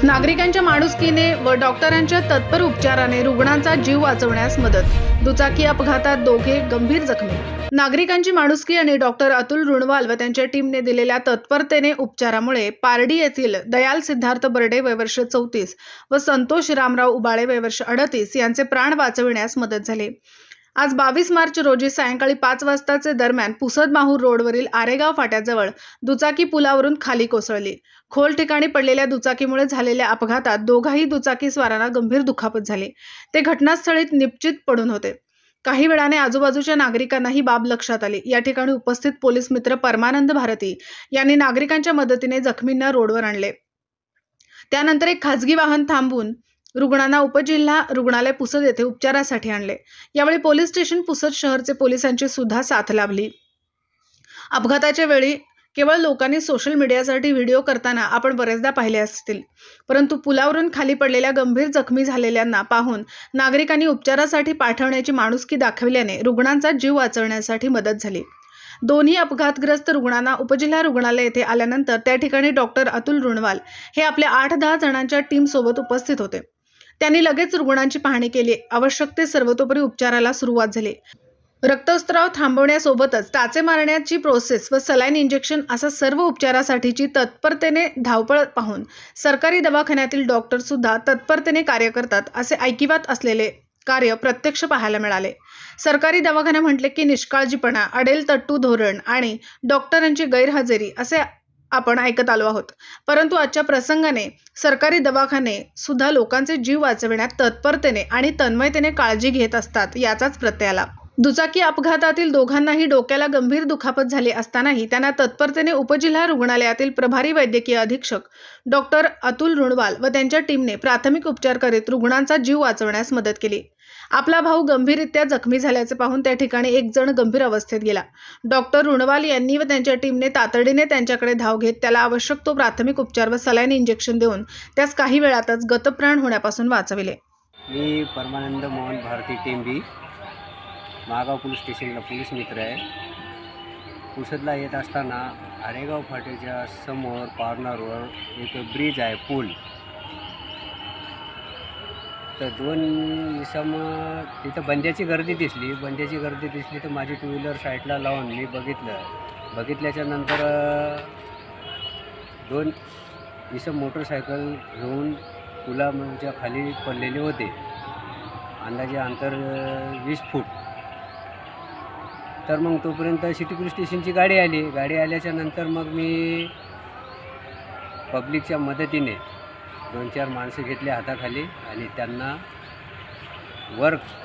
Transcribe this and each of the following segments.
नागरिकांच्या माणुसकीने व डॉक्टरांच्या तत्पर उपचाराने रुग्णांचा जीव वाचवण्यास मदत। दुचाकी अपघातात दोघे गंभीर जखमी। नागरिकांची माणुसकी आणि डॉक्टर अतुल रुणवाल व त्यांच्या टीमने दिलेल्या तत्परतेने उपचारामुळे पारडी येथील दयाल सिद्धार्थ बर्डे वय वर्ष 34 व संतोष रामराव उबाळे वय वर्ष 38 यांचे प्राण वाचविण्यास मदत झाली। आज 22 मार्च रोजी सायंकाळी 5 वाजताचे दरम्यान पुसद माहूर रोडवरील आरेगाव फाट्याजवळ दुचाकी पुलावरून खाली कोसळली। खोल ठिकाणी पडलेल्या दुचाकीमुळे झालेल्या अपघातात दोघाही दुचाकी स्वारांना गंभीर दुखापत झाली। ते घटनास्थळी निपचित पडून होते। काही वेळाने आजूबाजूच्या नागरिकांना ही बाब लक्षात आली। या ठिकाणी उपस्थित पोलीस मित्र परमानंद भारती यांनी नागरिकांच्या मदतीने जखमींना रोडवर आणले। त्यानंतर एक खासगी वाहन थांबवून रुग्णांना उपजिल्हा रुग्णालय पुसद येथे उपचारासाठी आणले। यावेळी पोलीस स्टेशन पुसद शहरचे पोलिसांची सुद्धा साथ लाभली। अपघाताच्या वेळी केवळ लोकांनी सोशल मीडियासाठी व्हिडिओ करताना आपण बरेचदा पाहिले असतील, परंतु पुलावरून खाली पडलेल्या गंभीर जखमी झालेल्यांना पाहून नागरिकांनी उपचारासाठी पाठवण्याची माणुसकी दाखविल्याने रुग्णांचा जीव वाचवण्यासाठी मदत झाली। दोन्ही अपघातग्रस्त रुग्णांना उपजिल्हा रुग्णालय येथे आल्यानंतर त्या ठिकाणी डॉक्टर अतुल रुणवाल हे आपल्या 8-10 जणांच्या टीम सोबत उपस्थित होते। त्यांनी लगेच रुग्णांची पाहणी केली। आवश्यक ते सर्वतोपरी उपचाराला सुरुवात झाली। रक्तस्राव थांबवण्यासोबतच टाचे मारण्याची प्रोसेस व सलाईन इंजेक्शन असा सर्व उपचारासाठीची तत्परतेने धावपळ पाहून सरकारी दवाखान्यातील डॉक्टर सुद्धा तत्परतेने कार्य करतात असे ऐकिवात असलेले कार्य प्रत्यक्ष पाहायला मिळाले। सरकारी दवाखाना म्हटले की निष्काळजीपणा, अडेलतट्टू धोरण आणि डॉक्टरांची गैरहजेरी असे आपण ऐकत आलो आहोत, परंतु आजच्या प्रसंगाने सरकारी दवाखाने सुद्धा लोकांचे जीव वाचविण्यात तत्परतेने आणि तन्मयतेने काळजी घेत असतात याचाच प्रत्यय आला। दुचाकी अपघातातील दोघांनाही डोक्याला गंभीर दुखापत झाली असतानाही त्यांना तत्परतेने उपजिल्हा रुग्णालयातील प्रभारी वैद्यकीय अधीक्षक डॉक्टर अतुल रुणवाल व त्यांच्या टीमने प्राथमिक उपचार करीत रुग्णांचा जीव वाचवण्यास मदत केली। आपला भाऊ गंभीररित्या जखमी झाल्याचे पाहून त्या ठिकाणी एक जण गंभीर अवस्थेत गेला। डॉक्टर रुणवाल यांनी व त्यांच्या टीमने तातडीने त्यांच्याकडे धाव घेत त्याला आवश्यक तो प्राथमिक उपचार व सलाईन इंजेक्शन देऊन त्यास काही वेळातच गतप्राण होण्यापासून वाचविले। मी परमानंद मोहन भारती टीम बी मागाव पोलीस स्टेशनला पोलीस मित्र आहे। पुसदला येत असताना आरेगाव फाट्याच्या समोर कॉर्नरवर एक ब्रिज आहे, पूल, तर 2 इसम तिथं बंद्याची गर्दी दिसली तर माझी 2 व्हीलर साईडला लावून मी बघितल्याच्या नंतर 2 इसम मोटरसायकल घेऊन पुलाच्या खाली पडलेले होते। अंदाजे अंतर 20 फूट। तर मग तोपर्यंत सिटी पोलीस स्टेशनची गाडी आल्याच्या नंतर मग मी पब्लिकच्या मदतीने 2-4 माणसं घेतले हाताखाली आणि त्यांना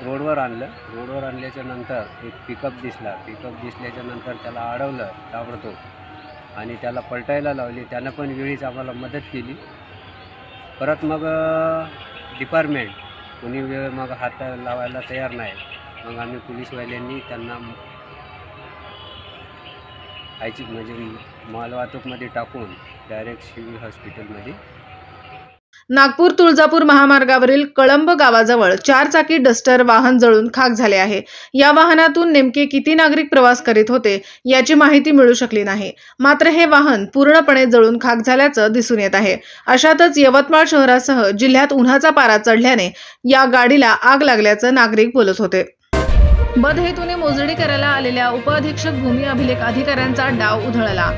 रोडवर आणल्याच्या नंतर एक पिकअप दिसल्याच्या नंतर त्याला अडवलं ताबडतोब आणि त्याला पलटायला लावली। त्यानं पण वेळीच आम्हाला मदत केली। परत मग डिपार्टमेंट कोणी मग हात लावायला तयार नाही। मग आम्ही पोलीसवाल्यांनी त्यांना म्हणजे मालवाहतूकमध्ये टाकून डायरेक्ट सिव्हिल हॉस्पिटलमध्ये। नागपूर तुळजापूर महामार्गावरील कळंब गावाजवळ 4 चाकी डस्टर वाहन जळून खाक झाले आहे। या वाहनातून नेमके किती नागरिक प्रवास करीत होते याची माहिती मिळू शकली नाही, मात्र हे वाहन पूर्णपणे जळून खाक झाल्याचं दिसून येत आहे। अशातच यवतमाळ शहरासह जिल्ह्यात उन्हाचा पारा चढल्याने या गाडीला आग लागल्याचं नागरिक बोलत होते। बदहेतूने मोजणी करायला आलेल्या उपअधीक्षक भूमी अभिलेख अधिकाऱ्यांचा डाव उधळला।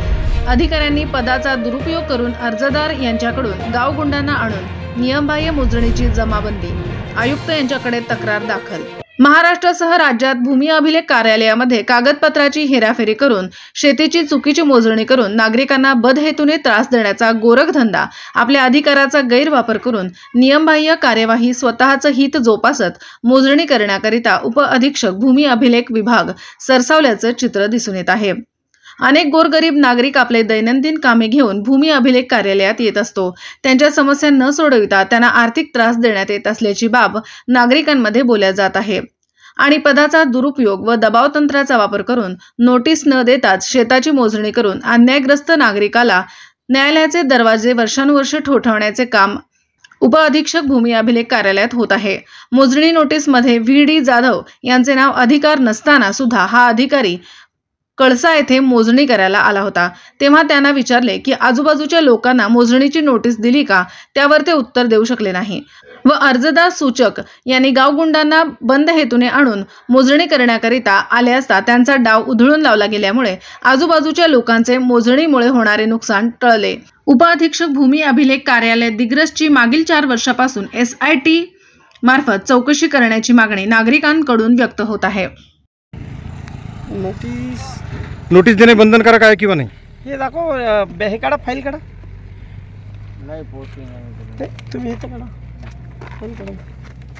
अधिकाऱ्यांनी पदाचा दुरुपयोग करून अर्जदार यांच्याकडून गावगुंडांना आणून नियमबाह्य मोजणीची जमाबंदी। आयुक्त यांच्याकडे तक्रार दाखल। महाराष्ट्रासह राज्यात भूमी अभिलेख कार्यालयामध्ये कागदपत्राची हेराफेरी करून शेतीची चुकीची मोजणी करून नागरिकांना बदहेतूने त्रास देण्याचा गोरखधंदा, आपल्या अधिकाराचा गैरवापर करून नियमबाह्य कार्यवाही स्वतःचं हित जोपासत मोजणी करण्याकरिता उपअधीक्षक भूमी अभिलेख विभाग सरसावल्याचं चित्र दिसून येत आहे। अनेक गोरगरीब नागरिक आपले दैनंदिन कामे घेऊन भूमी अभिलेख कार्यालयात येत असतो। त्यांच्या समस्या न सोडविता त्यांना आर्थिक त्रास देण्यात येत असल्याची बाब नागरिकांमध्ये बोलल्या जात आहे आणि पदाचा दुरुपयोग व दबाव तंत्राचा वापर करून नोटीस न देताच शेताची मोजणी करून अन्यायग्रस्त नागरिकाला न्यायालयाचे दरवाजे वर्षानुवर्षे ठोठावण्याचे काम उपअधीक्षक भूमी अभिलेख कार्यालयात होत आहे। मोजणी नोटीसमध्ये व्ही.डी. जाधव यांचे नाव अधिकार नसताना सुद्धा हा अधिकारी कळसा येथे मोजणी करायला आला होता. तेव्हा त्यांना विचारले की आजूबाजूच्या लोकांना मोजणीची नोटीस दिली का? त्यावर ते उत्तर देऊ शकले नाही व अर्जदार सूचक यांनी गावगुंडांना बंद हेतूने आणून मोजणी करण्याकरिता आले असता त्यांचा डाव उधळून लावला गेल्यामुळे आजूबाजूच्या लोकांचे मोजणीमुळे होणारे नुकसान टळले. उपअधीक्षक भूमी अभिलेख कार्यालय दिग्रसची मागील 4 वर्षापासून SIT मार्फत चौकशी करण्याची मागणी नागरिकांकडून व्यक्त होत आहे. नोटीस देणे बंधनकारक आहे किंवा नाही हे दाखव. हे काढा, फाईल काढा. नाही पोहोचते तुम्ही इथं काढा, फाईल काढा.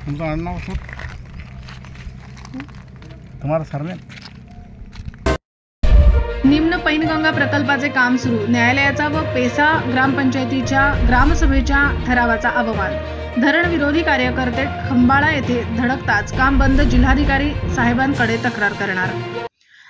तुमचं आडनाव सर, तुम्हाला सरनेम. निम्न पैनगंगा प्रकल्पाचे काम सुरू, न्यायालयाचा व पेसा ग्रामपंचायतीच्या ग्रामसभेच्या ठरावाचा अवमान. धरण विरोधी कार्यकर्ते खंबाळा येथे धडकताच काम बंद, जिल्हाधिकारी साहेबांकडे तक्रार करणार.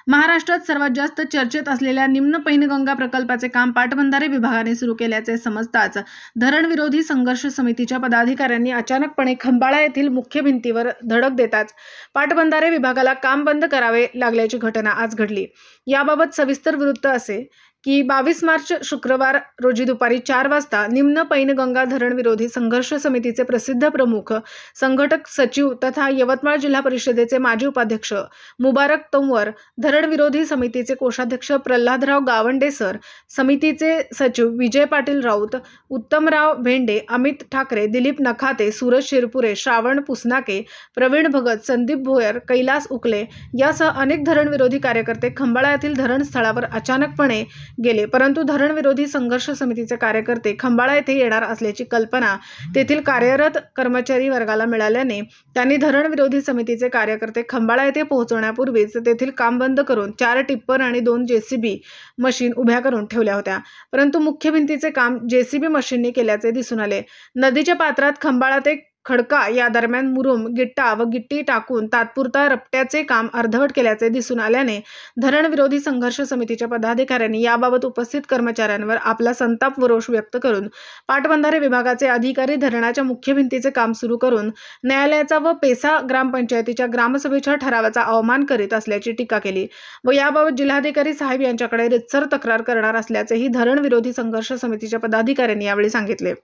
महाराष्ट्रात सर्वात जास्त चर्चेत असलेल्या निम्न पैनगंगा प्रकल्पाचे काम पाटबंधारे विभागाने सुरू केल्याचे समजताच धरण विरोधी संघर्ष समितीच्या पदाधिकाऱ्यांनी अचानकपणे खंबाळा येथील मुख्य भिंतीवर धडक देताच पाटबंधारे विभागाला काम बंद करावे लागल्याची घटना आज घडली. याबाबत सविस्तर वृत्त असे की 22 मार्च शुक्रवार रोजी दुपारी 4 वाजता निम्न पैनगंगा धरण विरोधी संघर्ष समितीचे प्रसिद्ध प्रमुख संघटक सचिव तथा यवतमाळ जिल्हा परिषदेचे माजी उपाध्यक्ष मुबारक तंवर, धरण विरोधी समितीचे कोषाध्यक्ष प्रल्हादराव गावंडे सर, समितीचे सचिव विजय पाटील राऊत, उत्तमराव भेंडे, अमित ठाकरे, दिलीप नखाते, सूरज शिरपुरे, श्रावण पुसनाके, प्रवीण भगत, संदीप भोयर, कैलास उकले यासह अनेक धरण विरोधी कार्यकर्ते खंबाळा येथील धरण स्थळावर अचानकपणे गेले. परंतु धरण विरोधी संघर्ष समितीचे कार्यकर्ते खंबाळा येथे येणार असल्याची कल्पना तेथील कार्यरत कर्मचारी वर्गाला मिळाल्याने त्यांनी धरण विरोधी समितीचे कार्यकर्ते खंबाळा येथे पोहोचण्यापूर्वीच तेथील काम बंद करून 4 टिप्पर आणि 2 JCB मशीन उभ्या करून ठेवल्या होत्या. परंतु मुख्य भिंतीचे काम JCB मशीनने केल्याचे दिसून आले. नदीच्या पात्रात खंबाळा ते खडका या दरम्यान मुरुम, गिट्टा व गिट्टी टाकून तात्पुरता रपट्याचे काम अर्धवट केल्याचे दिसून आल्याने धरण विरोधी संघर्ष समितीच्या पदाधिकाऱ्यांनी याबाबत उपस्थित कर्मचाऱ्यांवर आपला संताप व रोष व्यक्त करून पाटबंधारे विभागाचे अधिकारी धरणाच्या मुख्य भिंतीचे काम सुरू करून न्यायालयाचा व पेसा ग्रामपंचायतीच्या ग्रामसभेच्या ठरावाचा अवमान करीत असल्याची टीका केली व याबाबत जिल्हाधिकारी साहेब यांच्याकडे रितसर तक्रार करणार असल्याचेही धरण विरोधी संघर्ष समितीच्या पदाधिकाऱ्यांनी यावेळी सांगितले.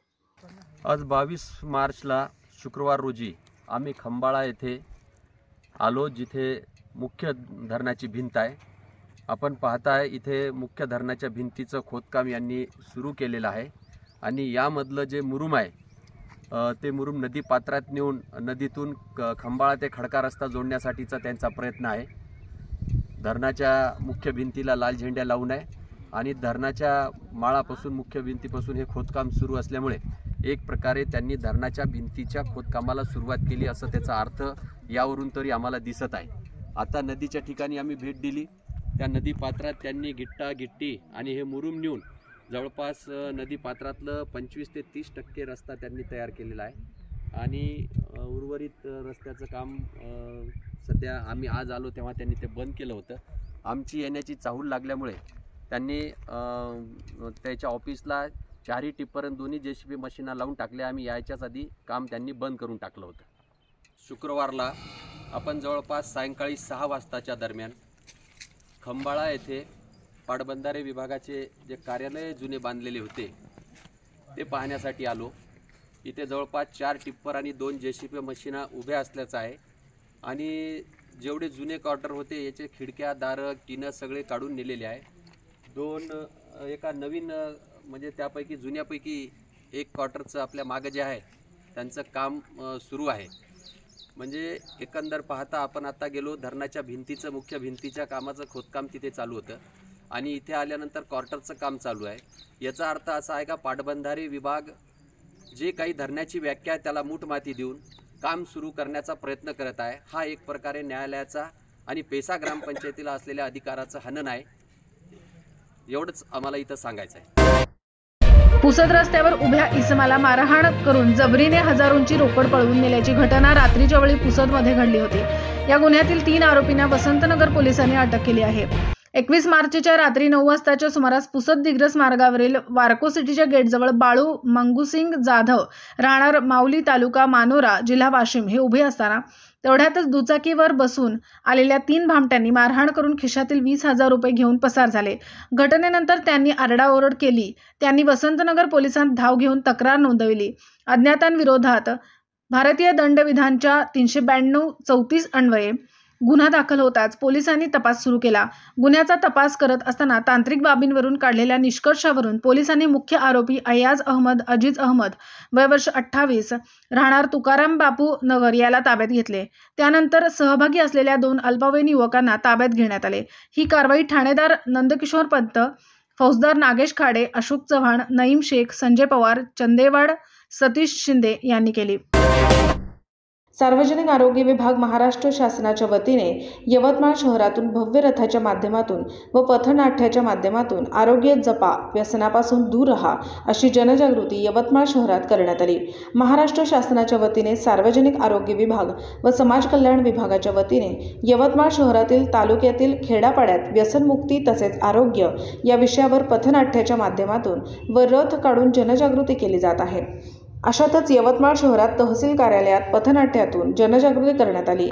आज 22 मार्चला शुक्रवार रोजी आम्ही खंबाळा येथे आलो, जिथे मुख्य धरणाची भिंत आहे. आपण पाहताय इथे मुख्य धरणाच्या भिंतीचं खोदकाम यांनी सुरू केलेलं आहे आणि यामधलं जे मुरुम आहे ते मुरुम नदी पात्रात नेऊन नदीतून खंबाळा ते खडका रस्ता जोडण्यासाठीचा त्यांचा प्रयत्न आहे. धरणाच्या मुख्य भिंतीला लाल झेंड्या लावून आहे आणि धरणाच्या माळापासून मुख्य भिंतीपासून हे खोदकाम सुरू असल्यामुळे एक प्रकारे त्यांनी धरणाच्या भिंतीच्या खोदकामाला सुरुवात केली असं त्याचा अर्थ यावरून तरी आम्हाला दिसत आहे. आता नदीच्या ठिकाणी आम्ही भेट दिली. त्या नदी पात्रात त्यांनी गिट्टी आणि हे मुरुम नेऊन जवळपास नदी पात्रातलं 25 ते 30% रस्ता त्यांनी तयार केलेला आहे आणि उर्वरित रस्त्याचं काम सध्या आम्ही आज आलो तेव्हा त्यांनी ते बंद केलं होतं. आमची येण्याची चाहूल लागल्यामुळे त्यांनी त्याच्या ऑफिसला 4 टिप्पर आणि 2 JCB मशीना लावून टाकल्या. आम्ही यायच्याच आधी काम त्यांनी बंद करून टाकलं होतं. शुक्रवारला आपण जवळपास सायंकाळी 6 वाजताच्या दरम्यान खंबाळा येथे पाटबंधारे विभागाचे जे कार्यालय जुने बांधलेले होते ते पाहण्यासाठी आलो. इथे जवळपास 4 टिप्पर आणि 2 JCB मशीना उभ्या असल्याचं आहे आणि जेवढे जुने क्वार्टर होते याचे खिडक्या, दारं, टिनं सगळे काढून नेलेले आहे. एका नवीन म्हणजे त्यापैकी जुन्यापैकी एक क्वार्टरचं आपल्या मागं जे आहे त्यांचं काम सुरू आहे. म्हणजे एकंदर पाहता आपण आता गेलो, धरणाच्या भिंतीचं मुख्य भिंतीच्या कामाचं खोदकाम तिथे चालू होतं आणि इथे आल्यानंतर क्वार्टरचं काम चालू आहे. याचा अर्थ असा आहे का पाटबंधारे विभाग जे काही धरणाची व्याख्या आहे त्याला मूठमाती देऊन काम सुरू करण्याचा प्रयत्न करत आहे. हा एक प्रकारे न्यायालयाचा आणि पेसा ग्रामपंचायतीला असलेल्या अधिकाराचं हनन आहे. एवढंच आम्हाला इथं सांगायचं आहे. पुसद रस्त्यावर उभ्या इसमाला मारहाण करून जबरीने हजारोंची रोकड पळवून नेल्याची घटना रात्रीच्या वेळी पुसदमध्ये घडली होती. या गुन्ह्यातील 3 आरोपींना वसंतनगर पोलिसांनी अटक केली आहे. 21 मार्चच्या रात्री 9 वाजताच्या सुमारास पुसद दिग्रस मार्गावरील वारको सिटीच्या गेटजवळ बाळू मंगूसिंग जाधव राहणार माऊली, तालुका मानोरा, जिल्हा वाशिम हे उभे असताना तेवढ्यातच दुचाकीवर बसून आलेल्या 3 भामट्यांनी मारहाण करून खिशातील 20,000 रुपये घेऊन पसार झाले. घटनेनंतर त्यांनी आरडाओरड केली. त्यांनी वसंतनगर पोलिसांत धाव घेऊन तक्रार नोंदवली. अज्ञातांविरोधात भारतीय दंडविधानच्या 392-34 अन्वये गुन्हा दाखल होताच पोलिसांनी तपास सुरू केला. गुन्ह्याचा तपास करत असताना तांत्रिक बाबींवरून काढलेल्या निष्कर्षावरून पोलिसांनी मुख्य आरोपी अयाज अहमद अजीज अहमद वय वर्ष 28 राहणार तुकाराम बापू नगर याला ताब्यात घेतले. त्यानंतर सहभागी असलेल्या 2 अल्पवयीन युवकांना ताब्यात घेण्यात आले. ही कारवाई ठाणेदार नंदकिशोर पंत, फौजदार नागेश खाडे, अशोक चव्हाण, नईम शेख, संजय पवार, चंदेवाड, सतीश शिंदे यांनी केली. सार्वजनिक आरोग्य विभाग महाराष्ट्र शासनाच्या वतीने यवतमाळ शहरातून भव्य रथाच्या माध्यमातून व पथनाट्याच्या माध्यमातून आरोग्य जपा, व्यसनापासून दूर रहा अशी जनजागृती यवतमाळ शहरात करण्यात आली. महाराष्ट्र शासनाच्या वतीने सार्वजनिक आरोग्य विभाग व समाज कल्याण विभागाच्या वतीने यवतमाळ शहरातील तालुक्यातील खेडापाड्यात व्यसनमुक्ती तसेच आरोग्य या विषयावर पथनाट्याच्या माध्यमातून व रथ काढून जनजागृती केली जात आहे. अशातच यवतमाळ शहरात तहसील कार्यालयात पथनाट्यातून जनजागृती करण्यात आली.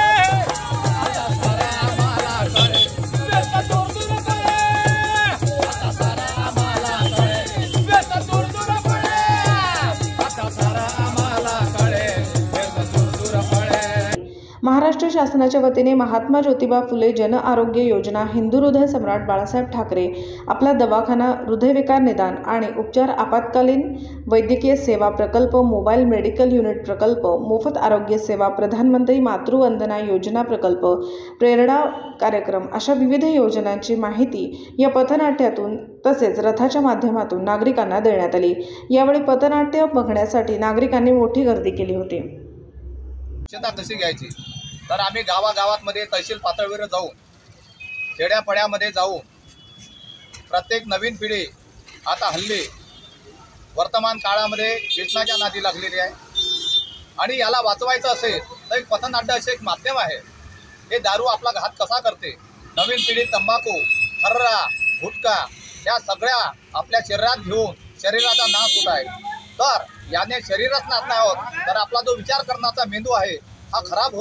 महाराष्ट्र शासनाच्या वतीने महात्मा ज्योतिबा फुले जन आरोग्य योजना, हिंदू हृदय सम्राट बाळासाहेब ठाकरे आपला दवाखाना, हृदयविकार निदान आणि उपचार, आपत्कालीन वैद्यकीय सेवा प्रकल्प, मोबाईल मेडिकल युनिट प्रकल्प, मोफत आरोग्य सेवा, प्रधानमंत्री मातृवंदना योजना प्रकल्प, प्रेरणा कार्यक्रम अशा विविध योजनांची माहिती या पथनाट्यातून तसेच रथाच्या माध्यमातून नागरिकांना देण्यात आली. यावेळी पथनाट्य बघण्यासाठी नागरिकांनी मोठी गर्दी केली होती. कशी घ्यायची तर आम्ही गावागावांमध्ये तहसील पातळीवर जाऊन खेड्यापड्यामध्ये जाऊन प्रत्येक नवीन पिढी आता हल्ली वर्तमान काळामध्ये व्यसनाच्या नादी लागलेली आहे आणि याला वाचवायचं असेल तर एक पथनाट्य असे एक माध्यम आहे. हे दारू आपला घात कसा करते, नवीन पिढी तंबाखू, खर्रा, गुटखा या सगळ्या आपल्या शरीरात घेऊन शरीराचा नाश होत आहे. तर याने शरीरच नाश नाही होत तर आपला जो विचार करण्याचा मेंदू आहे हा खराब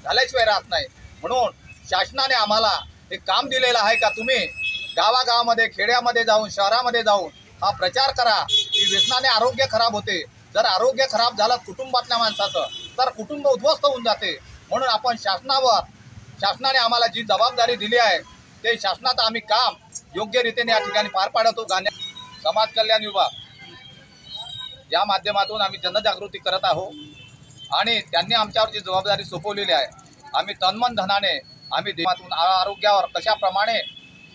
झाल्याशिवाय राहत नाही. म्हणून शासनाने आम्हाला एक काम दिलेलं आहे का तुम्ही गावागावामध्ये, खेड्यामध्ये जाऊन, शहरामध्ये जाऊन हा प्रचार करा की व्यसनाने आरोग्य खराब होते. जर आरोग्य खराब झालं कुटुंबातल्या माणसाचं तर कुटुंब उद्ध्वस्त होऊन जाते. म्हणून आपण शासनाने आम्हाला जी जबाबदारी दिली आहे ते शासनाचं आम्ही काम योग्य रीतीने या ठिकाणी पार पाडतो. समाज कल्याण विभाग या माध्यमातून आम्ही जनजागृती करत आहोत आणि त्यांनी आमच्यावर जी जबाबदारी सोपवलेली आहे आम्ही तनमन धनाने आम्ही देवातून आरोग्यावर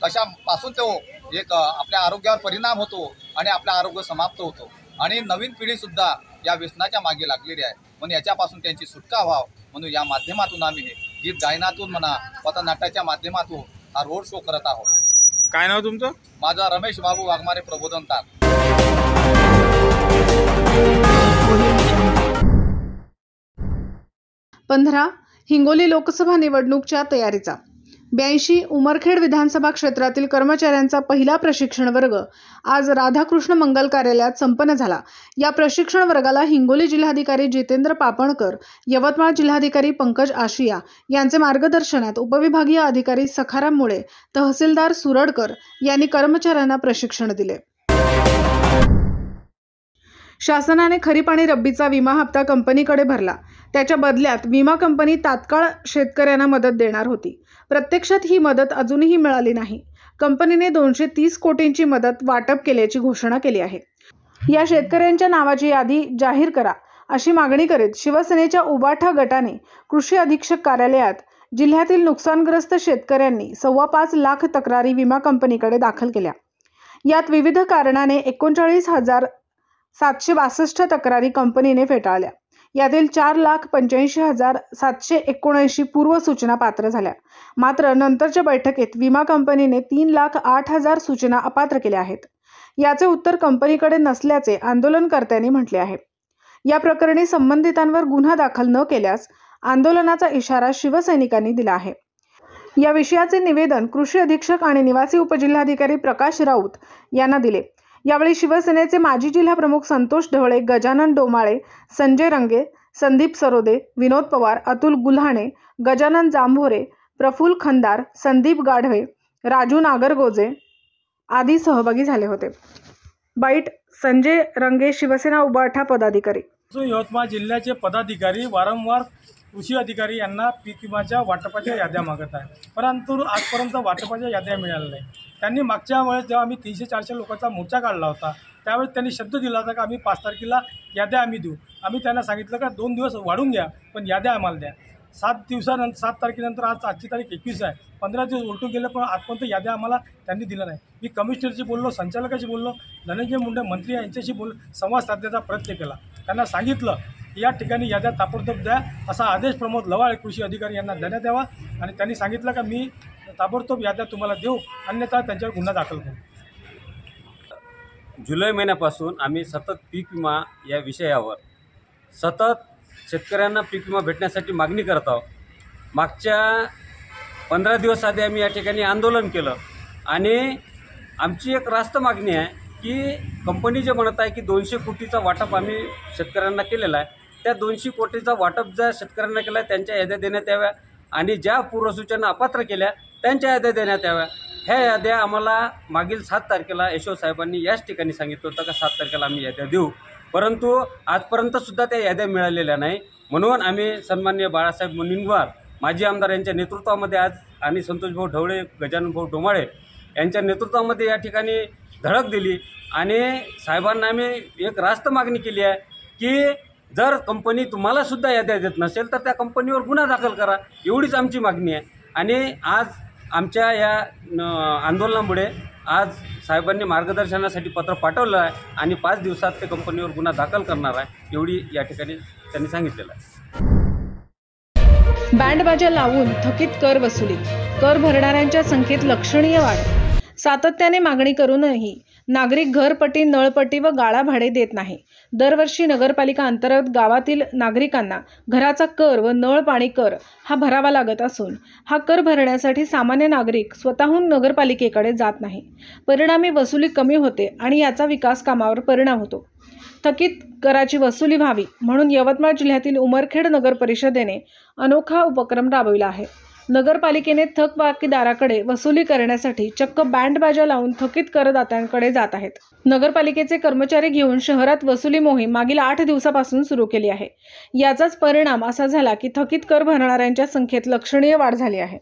कशापासून तो एक आपल्या आरोग्यावर परिणाम होतो आणि आपलं आरोग्य समाप्त होतो आणि नवीन पिढीसुद्धा या व्यसनाच्या मागे लागलेली आहे. म्हणून याच्यापासून त्यांची सुटका व्हावं म्हणून या माध्यमातून आम्ही हे गीत गायनातून म्हणा, पथनाट्याच्या माध्यमातून हा रोड शो करत आहोत. काय नाव तुमचं? माझा रमेश बाबू वाघमारे, प्रबोधनकार. 15 हिंगोली लोकसभा निवडणूकच्या तयारीचा 82 उमरखेड विधानसभा क्षेत्रातील कर्मचाऱ्यांचा पहिला प्रशिक्षण वर्ग आज राधाकृष्ण मंगल कार्यालयात संपन्न झाला. या प्रशिक्षण वर्गाला हिंगोली जिल्हाधिकारी जितेंद्र पापणकर, यवतमाळ जिल्हाधिकारी पंकज आशिया यांचे मार्गदर्शनात उपविभागीय अधिकारी सखाराम मुळे, तहसीलदार सुरडकर यांनी कर्मचाऱ्यांना प्रशिक्षण दिले. शासनाने खरीप आणि रब्बीचा विमा हप्ता कंपनीकडे भरला. त्याच्या बदल्यात विमा कंपनी तात्काळ शेतकऱ्यांना मदत देणार होती. प्रत्यक्षात ही मदत अजूनही मिळाली नाही. कंपनीने 230 कोटींची मदत वाटप केल्याची घोषणा केली आहे. या शेतकऱ्यांच्या नावाची यादी जाहीर करा अशी मागणी करीत शिवसेनेच्या उबाठा गटाने कृषी अधीक्षक कार्यालयात जिल्ह्यातील नुकसानग्रस्त शेतकऱ्यांनी 5.25 लाख तक्रारी विमा कंपनीकडे दाखल केल्या. यात विविध कारणाने 39,762 तक्रारी कंपनीने फेटाळल्या. यातील 4,85,779 पूर्वसूचना पात्र झाल्या. मात्र नंतरच्या बैठकीत विमा कंपनीने 3,08,000 सूचना अपात्र केल्या आहेत. याचे उत्तर कंपनीकडे नसल्याचे आंदोलनकर्त्यांनी म्हटले आहे. या प्रकरणी संबंधितांवर गुन्हा दाखल न केल्यास आंदोलनाचा इशारा शिवसैनिकांनी दिला आहे. या विषयाचे निवेदन कृषी अधीक्षक आणि निवासी उपजिल्हाधिकारी प्रकाश राऊत यांना दिले. यावेळी शिवसेनेचे माजी जिल्हा प्रमुख संतोष ढवळे, गजानन डोमाळे, संजय रंगे, संदीप सरोदे, विनोद पवार, अतुल गुल्हाणे, गजानन जांभोरे, प्रफुल्ल खंदार, संदीप गाढवे, राजू नागरगोजे आदी सहभागी झाले होते. बाईट संजय रंगे, शिवसेना उबाठा पदाधिकारी. यवतमाळ जिल्ह्याचे पदाधिकारी वारंवार कृषी अधिकारी यांना पीक विम्याच्या वाटपाच्या याद्या मागत आहे, परंतु आजपर्यंत वाटपाच्या याद्या मिळाल्या नाही. त्यांनी मागच्या वेळेस जेव्हा आम्ही 300-400 लोकांचा मोर्चा काढला होता त्यावेळेस त्यांनी शब्द दिला होता की आम्ही 5 तारखेला याद्या आम्ही देऊ. आम्ही त्यांना सांगितलं का 2 दिवस वाढून घ्या पण याद्या आम्हाला द्या. 7 तारखेनंतर आजची तारीख 21 आहे, 15 दिवस उलटून गेले पण आजपर्यंत याद्या आम्हाला त्यांनी दिल्या नाही. मी कमिशनरशी बोललो, संचालकाशी बोललो, धनंजय मुंडे मंत्री यांच्याशी संवाद साधण्याचा प्रयत्न केला. त्यांना सांगितलं या ठिकाणी याद्या ताबडतोब द्या असा आदेश प्रमोद लवाळे कृषी अधिकारी यांना देण्यात यावा आणि त्यांनी सांगितलं का मी ताबडतोब याद्या तुम्हाला देऊ, अन्यथा त्यांच्यावर गुन्हा दाखल करू. जुलै महिन्यापासून आम्ही सतत पीक विमा या विषयावर शेतकऱ्यांना पीक विमा भेटण्यासाठी मागणी करत आहोत. मागच्या 15 दिवस आधी आम्ही या ठिकाणी आंदोलन केलं आणि आमची एक रास्त मागणी आहे की कंपनी जे म्हणत आहे की 200 कोटीचा वाटप आम्ही शेतकऱ्यांना केलेला आहे, त्या 200 कोटीचा वाटप ज्या शेतकऱ्यांना केला आहे त्यांच्या याद्या देण्यात याव्या आणि ज्या पूर्वसूचना अपात्र केल्या त्यांच्या याद्या देण्यात याव्या. ह्या याद्या आम्हाला मागील 7 तारखेला यशवंत साहेबांनी याच ठिकाणी सांगितलं होतं का 7 तारखेला आम्ही याद्या देऊ, परंतु आजपर्यंतसुद्धा त्या याद्या मिळालेल्या नाही. म्हणून आम्ही सन्माननीय बाळासाहेब मुनगंटीवार माजी आमदार यांच्या नेतृत्वामध्ये आज आणि संतोषभाऊ ढवळे, गजाननभाऊ डोमाळे यांच्या नेतृत्वामध्ये या ठिकाणी धडक दिली आणि साहेबांना आम्ही एक रास्त मागणी केली आहे की जर कंपनी तुम्हालासुद्धा याद्या देत नसेल तर त्या कंपनीवर गुन्हा दाखल करा, एवढीच आमची मागणी आहे. आणि आज आमच्या या आंदोलनामुळे आज साहेबांनी मार्गदर्शनासाठी पत्र पाठवलं आहे आणि 5 दिवसात ते कंपनीवर गुन्हा दाखल करणार आहे, एवढी या ठिकाणी त्यांनी सांगितलेलं आहे. बँडबाजा लावून थकीत कर वसुली, कर भरणाऱ्यांच्या संख्येत लक्षणीय वाढ. सातत्याने मागणी करूनही नागरिक घरपट्टी, नळपट्टी व गाळा भाडे देत नाही. दरवर्षी नगरपालिका अंतर्गत गावातील नागरिकांना घराचा कर व नळ पाणी कर हा भरावा लागत असून हा कर भरण्यासाठी सामान्य नागरिक स्वतःहून नगरपालिकेकडे जात नाही. परिणामी वसुली कमी होते आणि याचा विकास कामावर परिणाम होतो. थकीत कराची वसुली व्हावी म्हणून यवतमाळ जिल्ह्यातील उमरखेड नगर परिषदेने अनोखा उपक्रम राबविला आहे. नगरपालिकेने थकबाकीदाराकडे वसुली करण्यासाठी चक्क बँडबाजा लावून थकीत करदात्यांकडे जात आहेत. नगरपालिकेचे कर्मचारी घेऊन शहरात वसुली मोहीम मागील 8 दिवसापासून सुरू केली आहे. याचाच परिणाम असा झाला की थकीत कर भरणाऱ्यांच्या संख्येत लक्षणीय वाढ झाली आहे.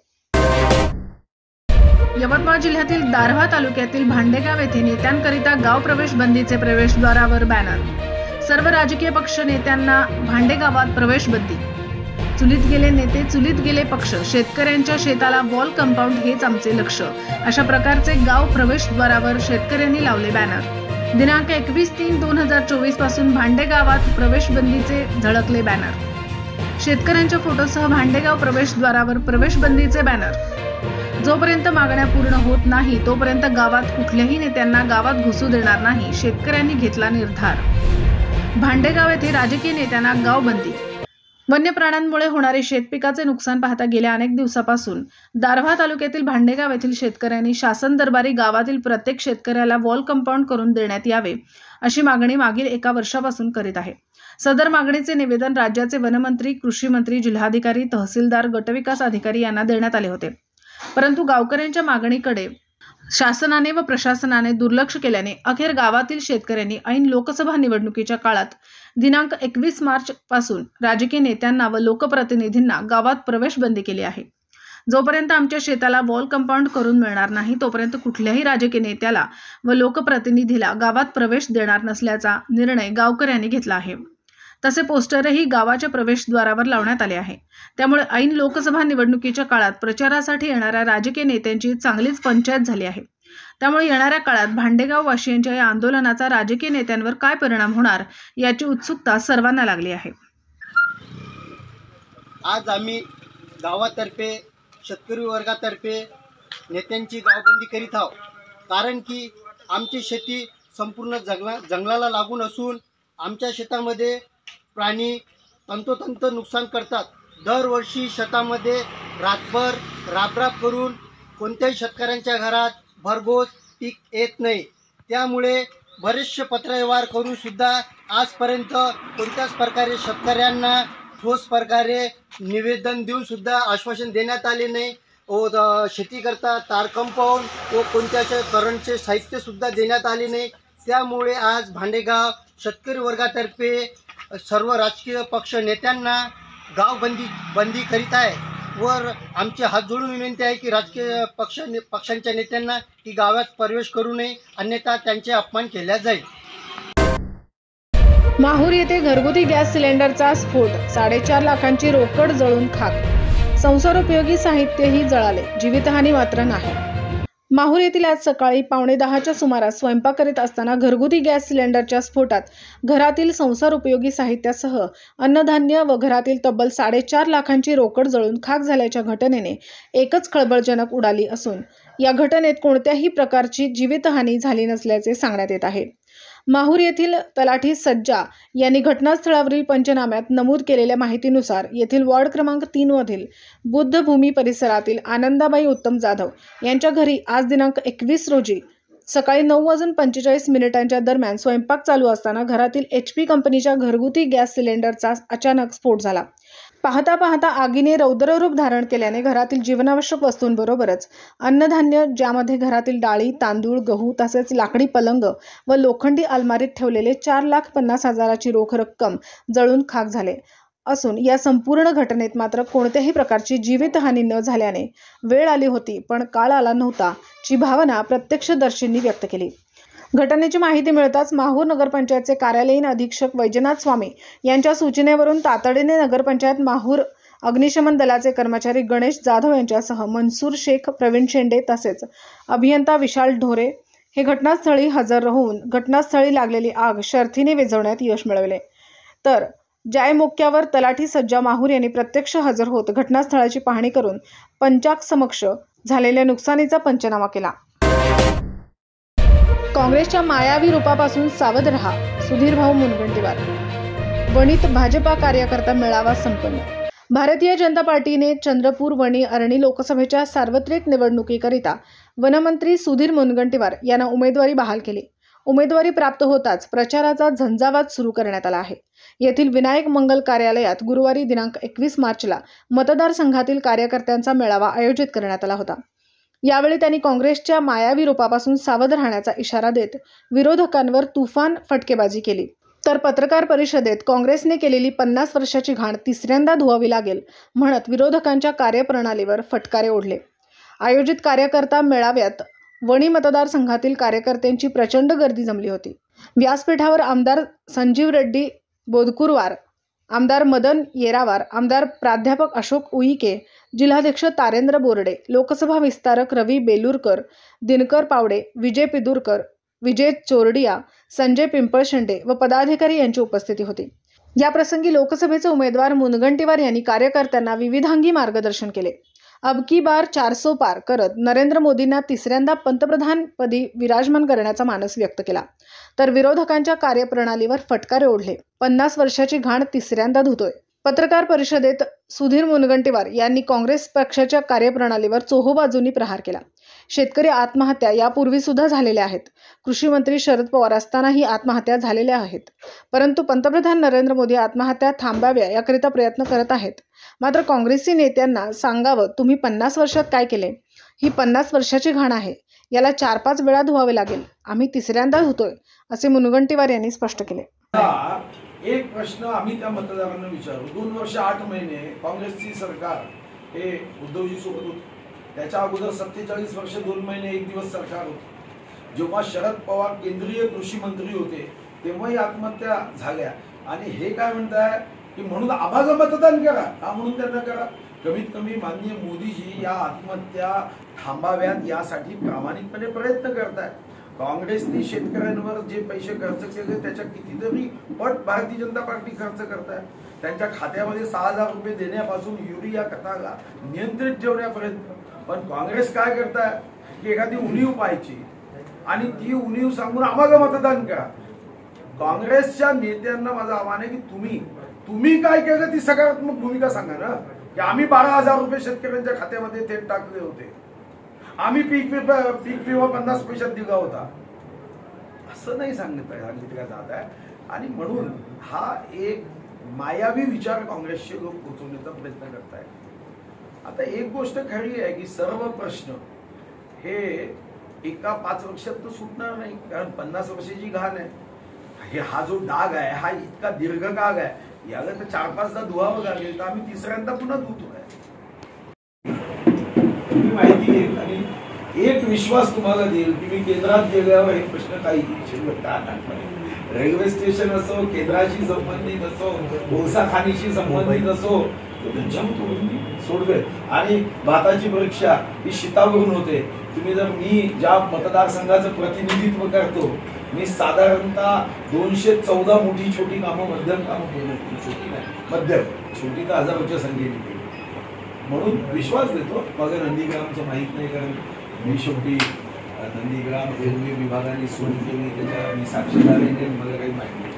यवतमाळ जिल्ह्यातील दारव्हा तालुक्यातील भांडेगाव येथे नेत्यांकरिता गाव प्रवेश बंदीचे प्रवेशद्वारावर बॅनर. सर्व राजकीय पक्ष नेत्यांना भांडेगावात प्रवेश बंदी. चुलीत गेले नेते, चुलीत गेले पक्ष, शेतकऱ्यांच्या शेताला वॉल कंपाऊंड हेच आमचे लक्ष, अशा प्रकारचे गाव प्रवेशद्वारावर शेतकऱ्यांनी लावले बॅनर. दिनांक 21/3/2024 पासून भांडेगावात प्रवेशबंदीचे झळकले बॅनर. शेतकऱ्यांच्या फोटोसह भांडेगाव प्रवेशद्वारावर प्रवेशबंदीचे बॅनर. जोपर्यंत मागण्या पूर्ण होत नाही तोपर्यंत गावात कुठल्याही नेत्यांना गावात घुसू देणार नाही, शेतकऱ्यांनी घेतला निर्धार. भांडेगाव येथे राजकीय नेत्यांना गावबंदी. वन्य प्राण्यांमुळे होणारे शेतपिकाचे नुकसान पाहता गेल्या अनेक दिवसापासून दारव्हा तालुक्यातील भांडेगाव येथील शेतकऱ्यांनी शासन दरबारी गावातील प्रत्येक शेतकऱ्याला वॉल कंपाऊंड करून देण्यात यावे अशी मागणी मागील 1 वर्षापासून करीत आहे. सदर मागणीचे निवेदन राज्याचे वनमंत्री, कृषी मंत्री, जिल्हाधिकारी, तहसीलदार, गटविकास अधिकारी यांना देण्यात आले होते. परंतु गावकऱ्यांच्या मागणीकडे शासनाने व प्रशासनाने दुर्लक्ष केल्याने अखेर गावातील शेतकऱ्यांनी ऐन लोकसभा निवडणुकीच्या काळात दिनांक 21 मार्च पासून राजकीय नेत्यांना व लोकप्रतिनिधींना गावात प्रवेश बंदी केली आहे. जोपर्यंत आमच्या शेताला वॉल कंपाऊंड करून मिळणार नाही तोपर्यंत कुठल्याही राजकीय नेत्याला व लोकप्रतिनिधीला गावात प्रवेश देणार नसल्याचा निर्णय गावकऱ्यांनी घेतला आहे. तसे पोस्टरही गावाच्या प्रवेशद्वारावर लावण्यात आले आहे. त्यामुळे ऐन लोकसभा निवडणुकीच्या काळात प्रचारासाठी येणाऱ्या राजकीय नेत्यांची चांगलीच पंचायत झाली आहे. त्यामुळे येणाऱ्या काळात भांडेगाव वासियांच्या या आंदोलनाचा राजकीय नेत्यांवर काय परिणाम होणार याची उत्सुकता सर्वांना लागली आहे. आज आम्ही गावातर्फे, शेतकरी वर्गातर्फे नेत्यांची गावबंदी करीत आहोत. कारण की आमची शेती संपूर्ण जंगलाला लागून असून आमच्या शेतामध्ये प्राणी तंतोतंत नुकसान करतात. दरवर्षी शेतामध्ये रातभर राबराब करून कोणत्याही शेतकऱ्यांच्या घरात भरघोस पीक येत नाही. त्यामुळे बरेचसे पत्रव्यवहार करून सुद्धा आजपर्यंत कोणत्याच प्रकारे शेतकऱ्यांना ठोस प्रकारे निवेदन देऊन सुद्धा आश्वासन देण्यात आले नाही व शेतीकरता तार कंपाऊंड व कोणत्याचे करंटचे साहित्य सुद्धा देण्यात आले नाही। त्यामुळे आज भांडेगाव शेतकरी वर्गातर्फे सर्व राजकीय पक्ष नेत्यांना बंदी करीत आहे वर आमचे हात जोडून विनंती आहे की राजकीय पक्षांच्या नेत्यांना की गावात प्रवेश करू नये, अन्यथा त्यांचे अपमान केला जाईल। माहूर येथे घरगुती गॅस सिलेंडरचा स्फोट, 4.5 लाखांची रोकड जळून खाक, संसारोपयोगी साहित्यही जळाले, जीवितहानी मात्र नाही। माहूर येथील आज सकाळी 9:15च्या सुमारास स्वयंपाक करीत असताना घरगुती गॅस सिलेंडरच्या स्फोटात घरातील संसार उपयोगी साहित्यासह अन्नधान्य व घरातील तब्बल 4.5 लाखांची रोकड जळून खाक झाल्याच्या घटनेने एकच खळबळजनक उडाली असून या घटनेत कोणत्याही प्रकारची जीवितहानी झाली नसल्याचे सांगण्यात येत आहे। माहूर येथील तलाठी सज्जा यांनी घटनास्थळावरील पंचनाम्यात नमूद केलेल्या माहितीनुसार येथील वॉर्ड क्रमांक 3 मधील बुद्धभूमी परिसरातील आनंदाबाई उत्तम जाधव यांच्या घरी आज दिनांक 21 रोजी सकाळी 9:45 दरम्यान स्वयंपाक चालू असताना घरातील HP कंपनीच्या घरगुती गॅस सिलेंडरचा अचानक स्फोट झाला। पाहता पाहता आगीने रौद्ररूप धारण केल्याने घरातील जीवनावश्यक वस्तूंबरोबरच अन्नधान्य, ज्यामध्ये घरातील डाळी, तांदूळ, गहू तसेच लाकडी पलंग व लोखंडी अलमारीत ठेवलेले 4,50,000ची रोख रक्कम जळून खाक झाले असून या संपूर्ण घटनेत मात्र कोणत्याही प्रकारची जीवितहानी न झाल्याने वेळ आली होती पण काळ आला नव्हता ची भावना प्रत्यक्षदर्शींनी व्यक्त केली। घटनेची माहिती मिळताच माहूर नगरपंचायतचे कार्यालयीन अधीक्षक वैजनाथ स्वामी यांच्या सूचनेवरून तातडीने नगरपंचायत माहूर अग्निशमन दलाचे कर्मचारी गणेश जाधव यांच्यासह मनसूर शेख, प्रवीण शेंडे तसेच अभियंता विशाल ढोरे हे घटनास्थळी हजर राहून घटनास्थळी लागलेली आग शर्थीने विझवण्यात यश मिळवले। तर जायमुक्त्यावर तलाठी सज्जा माहूर यांनी प्रत्यक्ष हजर होत घटनास्थळाची पाहणी करून पंचांगासमक्ष झालेल्या नुकसानीचा पंचनामा केला। काँग्रेसच्या मायावी रूपापासून सावध रहा, सुधीरभाऊ मुनगंटीवार। वणीत भाजपा कार्यकर्ता मेळावा संपन्न। भारतीय जनता पार्टीने चंद्रपूर, वणी, अरणी लोकसभेच्या सार्वत्रिक निवडणुकीकरिता वनमंत्री सुधीर मुनगंटीवार यांना उमेदवारी बहाल केली। उमेदवारी प्राप्त होताच प्रचाराचा झंझावात सुरू करण्यात आला आहे। येथील विनायक मंगल कार्यालयात गुरुवारी दिनांक 21 मार्चला मतदारसंघातील कार्यकर्त्यांचा मेळावा आयोजित करण्यात आला होता। यावेळी त्यांनी काँग्रेसच्या मायावी रूपापासून सावध राहण्याचा इशारा देत विरोधकांवर तुफान फटकेबाजी केली। तर पत्रकार परिषदेत काँग्रेसने केलेली 50 वर्षाची घाण तिसऱ्यांदा धुवावी लागेल म्हणत विरोधकांच्या कार्यप्रणालीवर फटकारे ओढले। आयोजित कार्यकर्ता मेळाव्यात वणी मतदारसंघातील कार्यकर्त्यांची प्रचंड गर्दी जमली होती। व्यासपीठावर आमदार संजीव रेड्डी बोदकुरवार, आमदार मदन येरावार, आमदार प्राध्यापक अशोक उईके, जिल्हाध्यक्ष तारेंद्र बोर्डे, लोकसभा विस्तारक रवी बेलूरकर, दिनकर पावडे, विजय पिदुरकर, विजय चोरडिया, संजय पिंपळशेंडे व पदाधिकारी यांची उपस्थिती होती। या प्रसंगी लोकसभेचे उमेदवार मुनगंटीवार यांनी कार्यकर्त्यांना विविधांगी मार्गदर्शन केले। अब की बार 400 पार करत नरेंद्र मोदींना तिसऱ्यांदा पंतप्रधानपदी विराजमान करण्याचा मानस व्यक्त केला। तर विरोधकांच्या कार्यप्रणालीवर फटकारे ओढले। 50 वर्षाची घाण तिसऱ्यांदा धुतोय। पत्रकार परिषदेत सुधीर मुनगंटीवार यांनी काँग्रेस पक्षाच्या कार्यप्रणालीवर चोहोबाजूंनी प्रहार केला। शेतकरी आत्महत्या यापूर्वी सुद्धा झालेल्या आहेत। कृषी मंत्री शरद पवार असतानाही आत्महत्या झालेल्या आहेत, परंतु पंतप्रधान नरेंद्र मोदी आत्महत्या थांबाव्या याकरिता प्रयत्न करत आहेत। मात्र काँग्रेसी नेत्यांना सांगावं, तुम्ही 50 वर्षात काय केले? ही 50 वर्षाची घाण आहे, याला 4-5 वेळा धुवावे लागेल। आम्ही तिसऱ्यांदा धुतोय असे मुनगंटीवार यांनी स्पष्ट केले। एक प्रश्न आम्ही त्या मतदारांना विचारू, 2 वर्ष 8 महिने काँग्रेसची सरकार हे उद्धवजी सोबत होते। त्याच्या अगोदर 47 वर्ष 2 महिने 1 दिवस सरकार होते। जेव्हा शरद पवार केंद्रीय कृषी मंत्री होते तेव्हाही आत्महत्या झाल्या। आणि हे काय म्हणताय की म्हणून आम्हाला मतदान करा, का म्हणून त्यांना करा? कमीत कमी माननीय मोदीजी या आत्महत्या थांबाव्यात यासाठी प्रामाणिकपणे प्रयत्न करतायत। काँग्रेसने शेतकऱ्यांवर जे पैसे खर्च केले त्याच्या कितीतरी पट भारतीय जनता पार्टी खर्च करताय। त्यांच्या खात्यामध्ये 6,000 रुपये देण्यापासून युरिया खताला नियंत्रित ठेवण्यापर्यंत। पण काँग्रेस काय करताय की एखादी उणीव पाहायची आणि ती उणीव सांगून आम्हाला मतदान करा। काँग्रेसच्या नेत्यांना माझं आव्हान आहे की तुम्ही काय केलं ती सकारात्मक भूमिका सांगा ना, की आम्ही 12,000 रुपये शेतकऱ्यांच्या खात्यामध्ये थेट टाकले होते, आम्ही पीक विमा 50 पैशात दिला होता। असं नाही सांगितलं जात आहे. आणि म्हणून हा एक मायावी विचार काँग्रेसचे लोक पोचवण्याचा प्रयत्न करत आहेत. आता एक गोष्ट खरी आहे की सर्व प्रश्न हे एका 5 वर्षात तर सुटणार नाही, कारण 50 वर्षाची घाण आहे. हा जो डाग आहे हा इतका दीर्घकाळ आहे, याला तर 4-5दा धुवावं लागेल, तर आम्ही तिसऱ्यांदा पुन्हा धुतोय. माहिती घेईल आणि एक विश्वास तुम्हाला देईल की मी केंद्रात गेल्यावर हे प्रश्न काही रेल्वे स्टेशन असो, केंद्राशी संबंधित असो, कोळसा खाणीशी संबंधित असो, सोडवे. आणि भाताची परीक्षा ही शीतावरून होते. तुम्ही जर मी ज्या मतदारसंघाचं प्रतिनिधित्व करतो, मी साधारणतः 214 मोठी छोटी कामं, मध्यम कामं पूर्ण केली. छोटी नाही, मध्यम, छोटी तर हजारोच्या संख्येने केली. म्हणून विश्वास देतो. मग नंदीग्रामचं माहीत नाही, कारण मी शेवटी नंदीग्राम रेल्वे विभागाने सुरू केली, त्याच्या मी साक्षीदार आहे, मला काही माहिती नाही.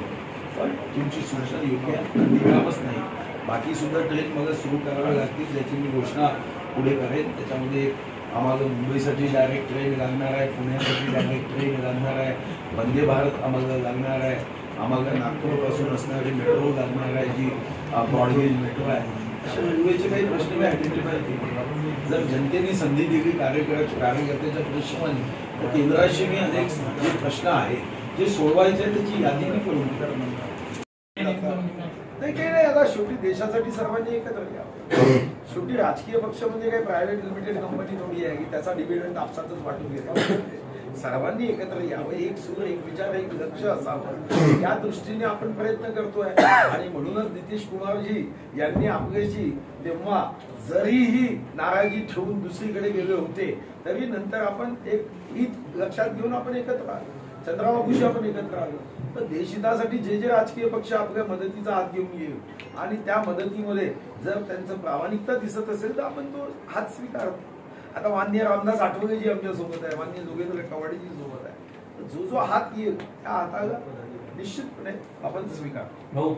पण तुमची सूचना योग्य आहे. नंदीग्रामच नाही, बाकी सुद्धा ट्रेन मला सुरू कराव्या लागतील, ज्याची मी घोषणा पुढे करेन. त्याच्यामध्ये आम्हाला मुंबईसाठी डायरेक्ट ट्रेन लागणार आहे, पुण्यासाठी डायरेक्ट ट्रेन लागणार आहे, वंदे भारत आम्हाला लागणार आहे, आम्हाला नागपूरपासून असणारी मेट्रो लागणार आहे, जी ब्रॉडगेज मेट्रो आहे. अशा रेल्वेचे काही प्रश्न मी आयडेंटिफाय केले. जर जनतेने संधी दिली कार्यकर्त्याच्या प्रश्नाने, तर केंद्राशी मी अनेक जे प्रश्न आहेत जे सोडवायचे त्याची यादी मी करून नाही. काही नाही, आता शेवटी देशासाठी सर्वांनी एकत्र यावं. शेवटी राजकीय पक्ष म्हणजे काही प्रायव्हेट लिमिटेड कंपनी थोडी आहे की त्याचा डिव्हिडंड आपसातच वाटून घेतला. सर्वांनी एकत्र यावं, एक सूर, एक विचार, एक लक्ष असावं, या दृष्टीने आपण प्रयत्न करतोय. आणि म्हणूनच नितीश कुमारजी यांनी आपल्याशी तेव्हा जरीही नाराजी ठेवून दुसरीकडे गेले होते, तरी नंतर आपण एक हित लक्षात घेऊन आपण एकत्र आलो. चंद्रबाबूशी आपण एकत्र आलो. तर देशहितासाठी जे जे राजकीय पक्ष आपल्या मदतीचा हात घेऊन येईल आणि त्या मदतीमध्ये जर त्यांचं प्रामाणिकता दिसत असेल तर आपण तो हात स्वीकारतो. आता माननीय रामदास आठवलेजी आमच्या सोबत आहे, माननीय जोगेंद्र कवाडेजी सोबत आहे. जो जो हात येईल त्या हाताला निश्चितपणे आपण स्वीकारतो.